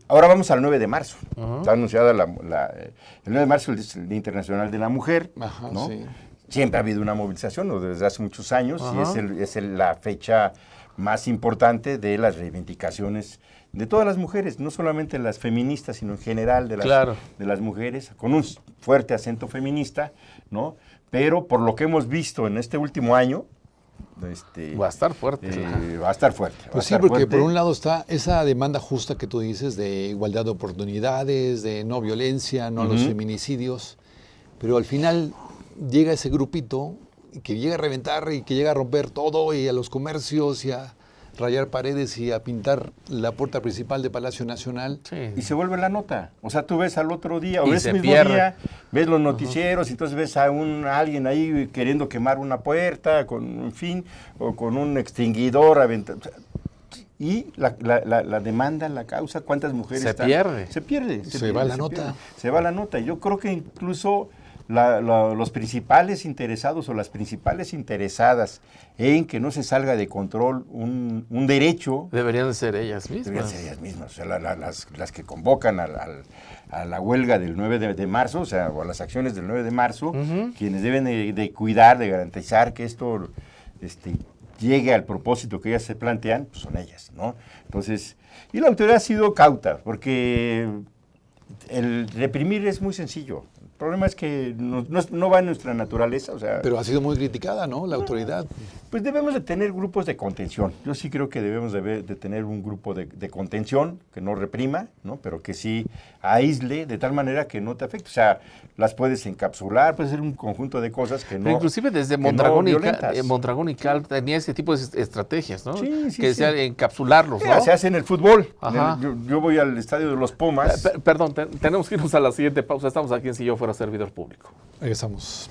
ahora vamos al 9 de marzo. Está anunciada el 9 de marzo, el Día Internacional de la Mujer, ¿no? Sí. Siempre ha habido una movilización, desde hace muchos años, y es la fecha más importante de las reivindicaciones de todas las mujeres, no solamente las feministas, sino en general de las mujeres, con un fuerte acento feminista, ¿no? Pero por lo que hemos visto en este último año, va a estar fuerte. Va a estar fuerte. Pues sí, porque por un lado está esa demanda justa que tú dices de igualdad de oportunidades, de no violencia, no los feminicidios, pero al final llega ese grupito que llega a reventar y que llega a romper todo y a los comercios y a rayar paredes y a pintar la puerta principal de Palacio Nacional. Sí. Y se vuelve la nota. O sea, tú ves al otro día, o ese mismo día, ves los noticieros y entonces ves a alguien ahí queriendo quemar una puerta, o con un extinguidor aventando. Y la demanda, la causa, ¿cuántas mujeres se pierde? Se va la nota. Se va la nota. Yo creo que incluso los principales interesados o las principales interesadas en que no se salga de control un derecho... Deberían de ser ellas mismas. Deberían ser ellas mismas. O sea, las que convocan a la huelga del 9 de marzo, o sea, o a las acciones del 9 de marzo, quienes deben de cuidar, de garantizar que esto llegue al propósito que ellas se plantean, pues son ellas, ¿no? Entonces, y la autoridad ha sido cauta, porque el reprimir es muy sencillo. El problema es que no va en nuestra naturaleza, o sea... Pero ha sido muy criticada, ¿no? La autoridad. Pues debemos de tener grupos de contención. Yo sí creo que debemos de tener un grupo de contención que no reprima, ¿no? Pero que sí aísle de tal manera que no te afecte. O sea, las puedes encapsular, puede ser un conjunto de cosas que no... Pero inclusive desde Mondragón y Cal tenía ese tipo de estrategias, ¿no? Sí, que decía encapsularlos, ¿no? Se hace en el fútbol. Ajá. Yo voy al estadio de los Pumas. Perdón, tenemos que irnos a la siguiente pausa. Estamos aquí en Si Yo Fuera Servidor Público. Regresamos.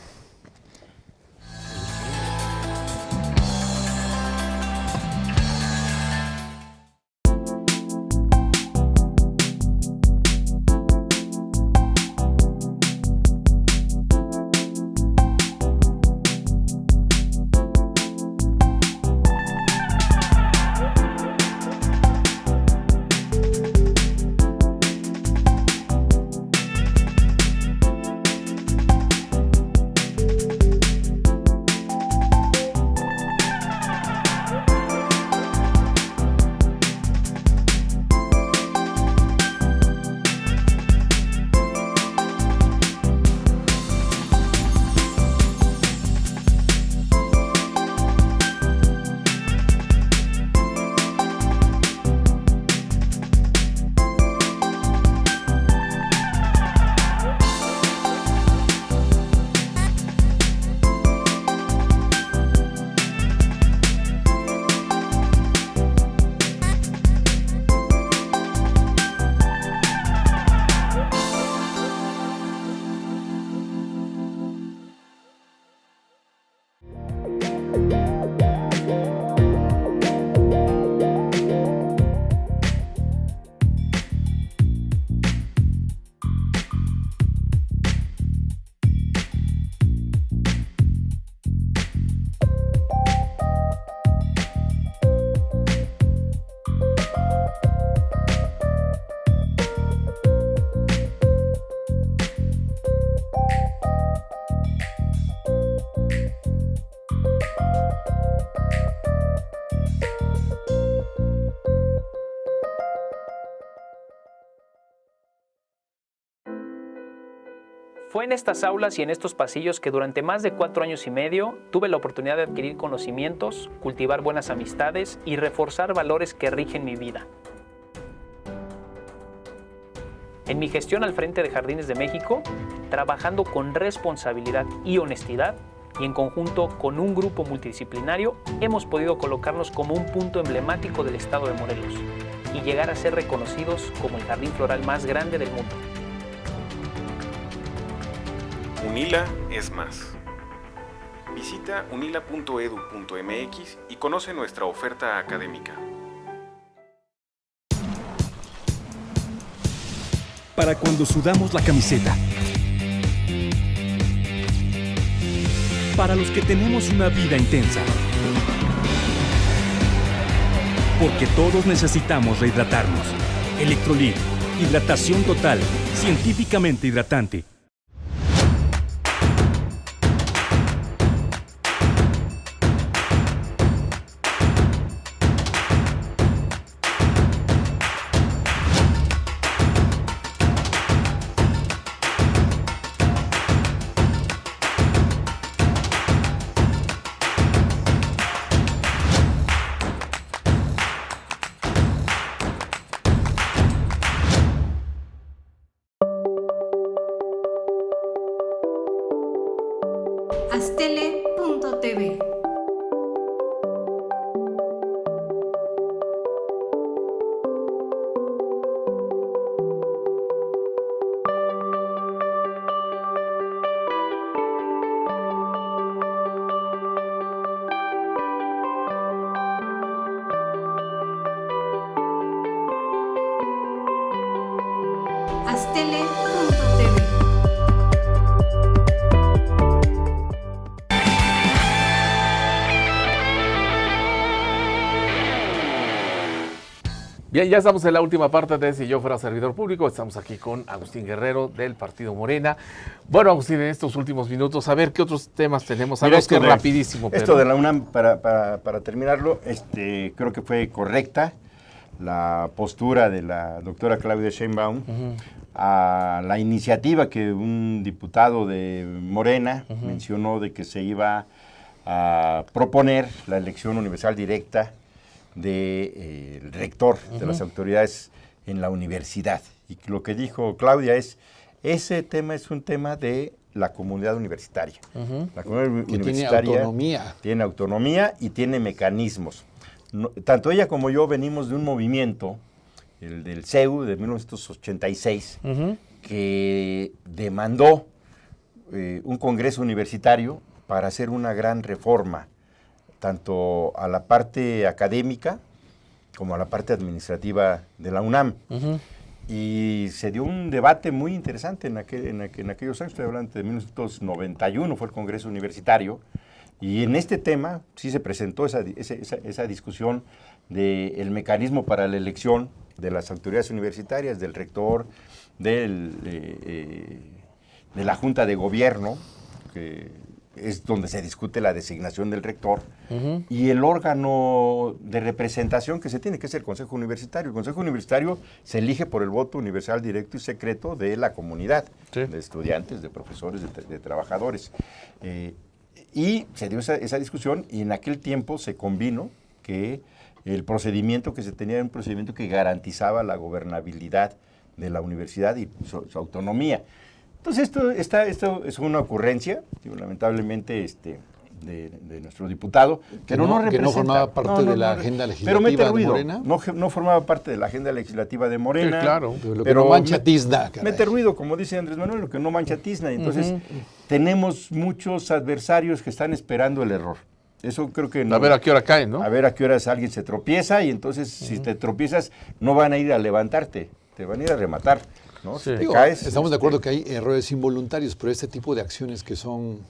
Fue en estas aulas y en estos pasillos que durante más de 4 años y medio tuve la oportunidad de adquirir conocimientos, cultivar buenas amistades y reforzar valores que rigen mi vida. En mi gestión al frente de Jardines de México, trabajando con responsabilidad y honestidad, y en conjunto con un grupo multidisciplinario, hemos podido colocarnos como un punto emblemático del estado de Morelos y llegar a ser reconocidos como el jardín floral más grande del mundo. UNILA es más. Visita unila.edu.mx y conoce nuestra oferta académica. Para cuando sudamos la camiseta. Para los que tenemos una vida intensa. Porque todos necesitamos rehidratarnos. Electrolit, hidratación total, científicamente hidratante. Astele.tv. Astele.tv. Bien, ya estamos en la última parte de Si yo fuera servidor público. Estamos aquí con Agustín Guerrero del Partido Morena. Bueno, Agustín, en estos últimos minutos, a ver qué otros temas tenemos. Mira, Sabemos que es rapidísimo. Esto de la UNAM, para terminarlo, creo que fue correcta la postura de la doctora Claudia Sheinbaum a la iniciativa que un diputado de Morena mencionó de que se iba a proponer la elección universal directa del rector de las autoridades en la universidad. Y lo que dijo Claudia ese tema es un tema de la comunidad universitaria. La comunidad universitaria tiene autonomía y tiene mecanismos. Tanto ella como yo venimos de un movimiento, el del CEU de 1986, que demandó un congreso universitario para hacer una gran reforma, tanto a la parte académica como a la parte administrativa de la UNAM. Y se dio un debate muy interesante en aquellos años, estoy hablando de 1991, fue el Congreso Universitario, y en este tema sí se presentó esa discusión del mecanismo para la elección de las autoridades universitarias, del rector, de la Junta de Gobierno, que es donde se discute la designación del rector, y el órgano de representación que se tiene, que es el Consejo Universitario. El Consejo Universitario se elige por el voto universal, directo y secreto de la comunidad, de estudiantes, de profesores, de trabajadores. Y se dio esa discusión, y en aquel tiempo se convino que el procedimiento que se tenía era un procedimiento que garantizaba la gobernabilidad de la universidad y su autonomía. Entonces, esto es una ocurrencia, lamentablemente, de nuestro diputado, pero no representa. Que no formaba parte de la agenda legislativa de Morena. No formaba parte de la agenda legislativa de Morena. Sí, claro. Pero no mancha tizna. Mete ruido, como dice Andrés Manuel, lo que no mancha tizna. Entonces, tenemos muchos adversarios que están esperando el error. Eso creo que no. A ver a qué hora caen, ¿no? A ver a qué horas alguien se tropieza, y entonces, si te tropiezas, no van a ir a levantarte, te van a ir a rematar. ¿No? Sí. Si te caes, estamos de acuerdo que hay errores involuntarios, pero este tipo de acciones que son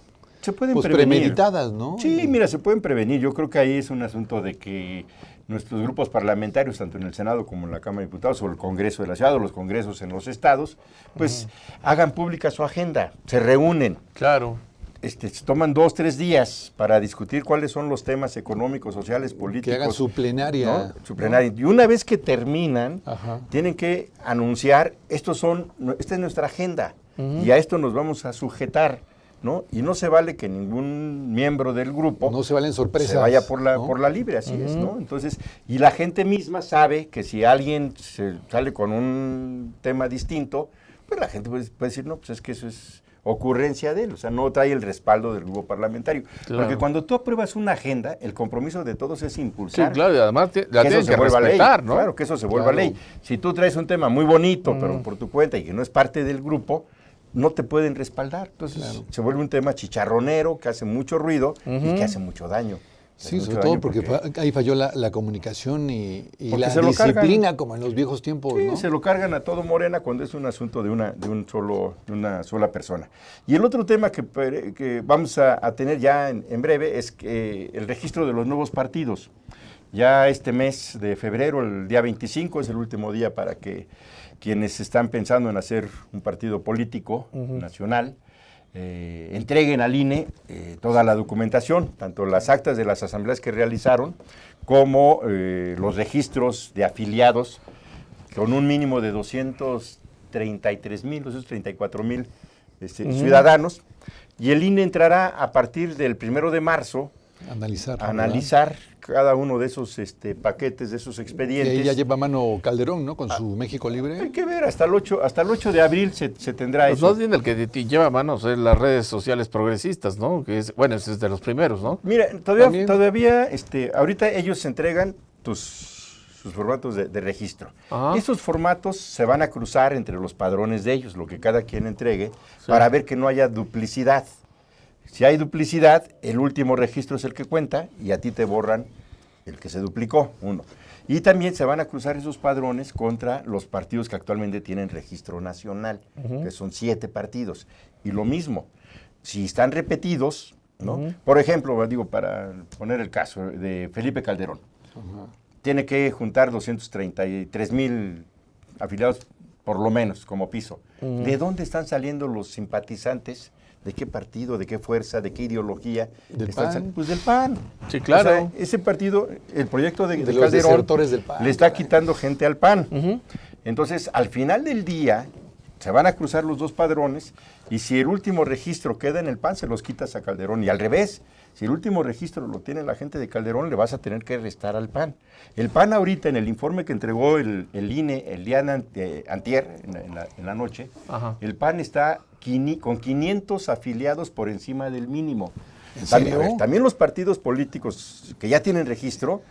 se pueden premeditadas, ¿no? Sí, mira, se pueden prevenir. Yo creo que ahí es un asunto de que nuestros grupos parlamentarios, tanto en el Senado como en la Cámara de Diputados, o el Congreso de la Ciudad, o los congresos en los estados, pues hagan pública su agenda, se reúnen. Claro. Se toman 2, 3 días para discutir cuáles son los temas económicos, sociales, políticos. Que hagan su plenaria. ¿no? Su plenaria. ¿No? Y una vez que terminan, tienen que anunciar, esta es nuestra agenda, y a esto nos vamos a sujetar, ¿no? Y no se vale que ningún miembro del grupo no se valen sorpresas, se vaya por la libre, así es, ¿no? Entonces, y la gente misma sabe que si alguien se sale con un tema distinto, pues la gente puede decir, no, pues es que eso es ocurrencia de él, o sea, no trae el respaldo del grupo parlamentario. Claro. Porque cuando tú apruebas una agenda, el compromiso de todos es impulsar. Sí, claro, y además la tienen que respetar, ¿no? Claro, que eso se vuelva ley. Si tú traes un tema muy bonito, pero por tu cuenta, y que no es parte del grupo, no te pueden respaldar. Entonces se vuelve un tema chicharronero, que hace mucho ruido y que hace mucho daño. Sí, sobre todo porque ahí falló la comunicación y la disciplina, como en los viejos tiempos, sí, ¿no? Se lo cargan a todo Morena cuando es un asunto de una sola persona. Y el otro tema que vamos a tener ya en breve es que el registro de los nuevos partidos. Ya este mes de febrero, el día 25, es el último día para que quienes están pensando en hacer un partido político nacional entreguen al INE toda la documentación, tanto las actas de las asambleas que realizaron, como los registros de afiliados, con un mínimo de 234,000 ciudadanos, y el INE entrará a partir del 1 de marzo a analizar cada uno de esos paquetes, de esos expedientes. Y ahí ya lleva mano Calderón, ¿no? Con su México Libre. Hay que ver, hasta el 8 de abril se tendrá eso. Más bien el que lleva manos es las redes sociales progresistas, ¿no? Que es, bueno, ese es de los primeros, ¿no? Mira, todavía ahorita ellos entregan sus formatos de registro. Esos formatos se van a cruzar entre los padrones de ellos, lo que cada quien entregue, para ver que no haya duplicidad. Si hay duplicidad, el último registro es el que cuenta y a ti te borran el que se duplicó, uno. Y también se van a cruzar esos padrones contra los partidos que actualmente tienen registro nacional, que son 7 partidos. Y lo mismo, si están repetidos, ¿no? Por ejemplo, digo, para poner el caso de Felipe Calderón. tiene que juntar 233,000 afiliados por lo menos como piso. ¿De dónde están saliendo los simpatizantes? ¿De qué partido? ¿De qué fuerza? ¿De qué ideología? ¿Del PAN? Pues del PAN. Sí, claro. O sea, ese partido, el proyecto de los Calderón, desertores del PAN, le está caray. quitando gente al PAN. Entonces, al final del día, se van a cruzar los dos padrones y si el último registro queda en el PAN, se los quitas a Calderón. Y al revés, si el último registro lo tiene la gente de Calderón, le vas a tener que restar al PAN. El PAN ahorita, en el informe que entregó el INE el día antier, en la noche, el PAN está con 500 afiliados por encima del mínimo. ¿En serio? También los partidos políticos que ya tienen registro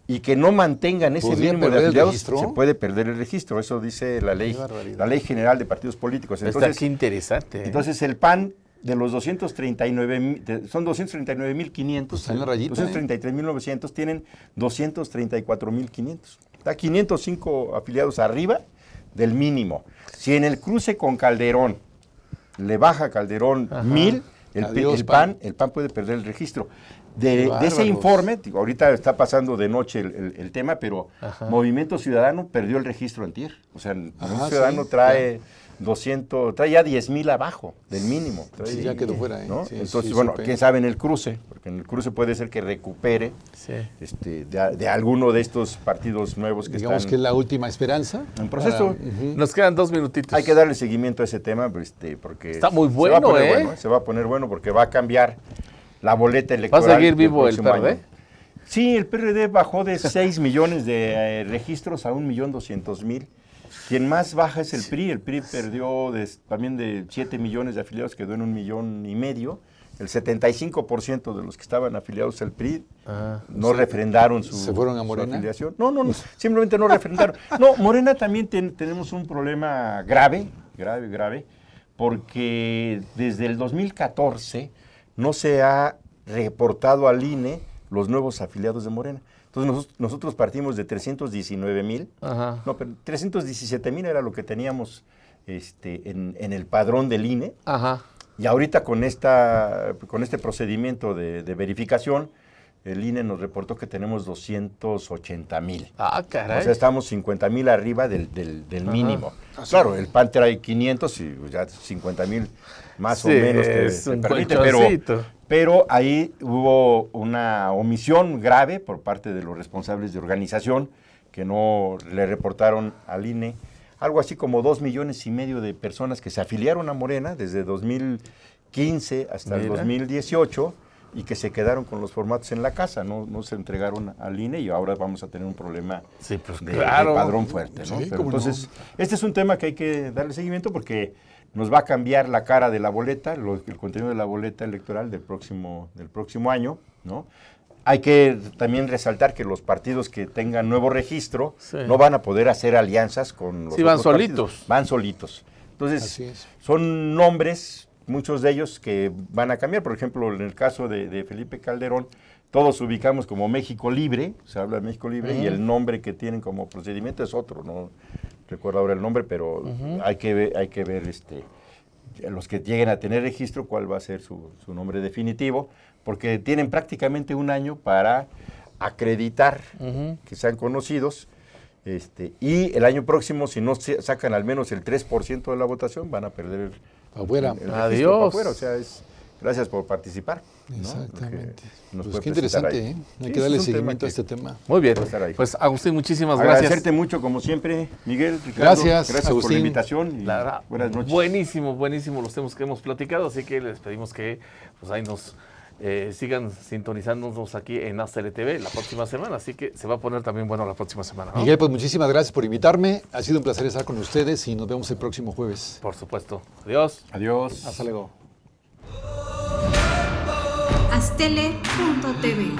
y que no mantengan ese ¿Podría mínimo de perder el afiliados, registro? se puede perder el registro. Eso dice la ley general de partidos políticos. Entonces, Qué interesante. entonces el PAN de los 239,000, son 239,500, Está en la rayita, 233,900, tienen 234,500. Está 505 afiliados arriba del mínimo. Si en el cruce con Calderón le baja a Calderón 1,000, Adiós, el PAN puede perder el registro. De ese bárbaros. informe, digo, ahorita está pasando de noche el tema, pero Movimiento Ciudadano perdió el registro antier. O sea, Movimiento Ciudadano sí, trae 200, trae ya 10,000 abajo del mínimo. Sí, ya quedó fuera, ¿eh? ¿no? Sí, Entonces, sí, bueno, supe. quién sabe en el cruce, porque en el cruce puede ser que recupere de alguno de estos partidos nuevos que Digamos están que es la última esperanza. en proceso. Nos quedan 2 minutitos. Hay que darle seguimiento a ese tema, porque Está muy se bueno, va a poner ¿eh? bueno, se va a poner bueno porque va a cambiar la boleta electoral. ¿Va a seguir del vivo el próximo PRD? año. Sí, el PRD bajó de 6 millones de registros a 1,200,000. Quien más baja es el PRI. El PRI perdió también de 7 millones de afiliados, quedó en 1,5 millones. El 75% de los que estaban afiliados al PRI no refrendaron ¿Se fueron a Morena? afiliación. No, simplemente no refrendaron. No, Morena también tenemos un problema grave, porque desde el 2014 no se ha reportado al INE los nuevos afiliados de Morena. Entonces nosotros partimos de 319,000, no, pero 317,000 era lo que teníamos en el padrón del INE. Y ahorita con este procedimiento de verificación, el INE nos reportó que tenemos 280,000. Ah, caray. O sea, estamos 50,000 arriba del mínimo. Claro, el PAN trae 500 y ya 50,000 más o menos que es un permite, colchoncito. pero ahí hubo una omisión grave por parte de los responsables de organización que no le reportaron al INE algo así como 2,5 millones de personas que se afiliaron a Morena desde 2015 hasta el 2018 y que se quedaron con los formatos en la casa, no se entregaron al INE y ahora vamos a tener un problema Sí, pues, de claro. padrón fuerte, ¿no? Sí, Pero cómo no. entonces, este es un tema que hay que darle seguimiento porque nos va a cambiar la cara de la boleta, el contenido de la boleta electoral del próximo año, ¿no? Hay que también resaltar que los partidos que tengan nuevo registro no van a poder hacer alianzas con los Sí, van otros solitos. partidos. Van solitos. Entonces, Así es. son nombres, muchos de ellos que van a cambiar. Por ejemplo, en el caso de Felipe Calderón, todos ubicamos como México Libre, se habla de México Libre, y el nombre que tienen como procedimiento es otro, no recuerdo ahora el nombre, pero hay que ver los que lleguen a tener registro, cuál va a ser su nombre definitivo, porque tienen prácticamente un año para acreditar que sean conocidos, y el año próximo, si no sacan al menos el 3% de la votación, van a perder Afuera. el registro Adiós. para afuera. O sea, gracias por participar. ¿no? Exactamente. Porque nos Pues puede qué presentar interesante, ahí. ¿eh? Hay Sí, que darle es un tema seguimiento a que- este tema. Muy bien. Va a estar ahí. Pues Agustín, muchísimas gracias. Agradecerte mucho, como siempre, Miguel, Ricardo. Gracias, Gracias por Agustín. la invitación y La verdad, buenas noches. buenísimo los temas que hemos platicado, así que les pedimos que pues ahí nos sigan sintonizándonos aquí en Hasta TV la próxima semana, así que se va a poner también bueno la próxima semana, ¿no? Miguel, pues muchísimas gracias por invitarme. Ha sido un placer estar con ustedes y nos vemos el próximo jueves. Por supuesto. Adiós. Adiós. Hasta luego. Astele.tv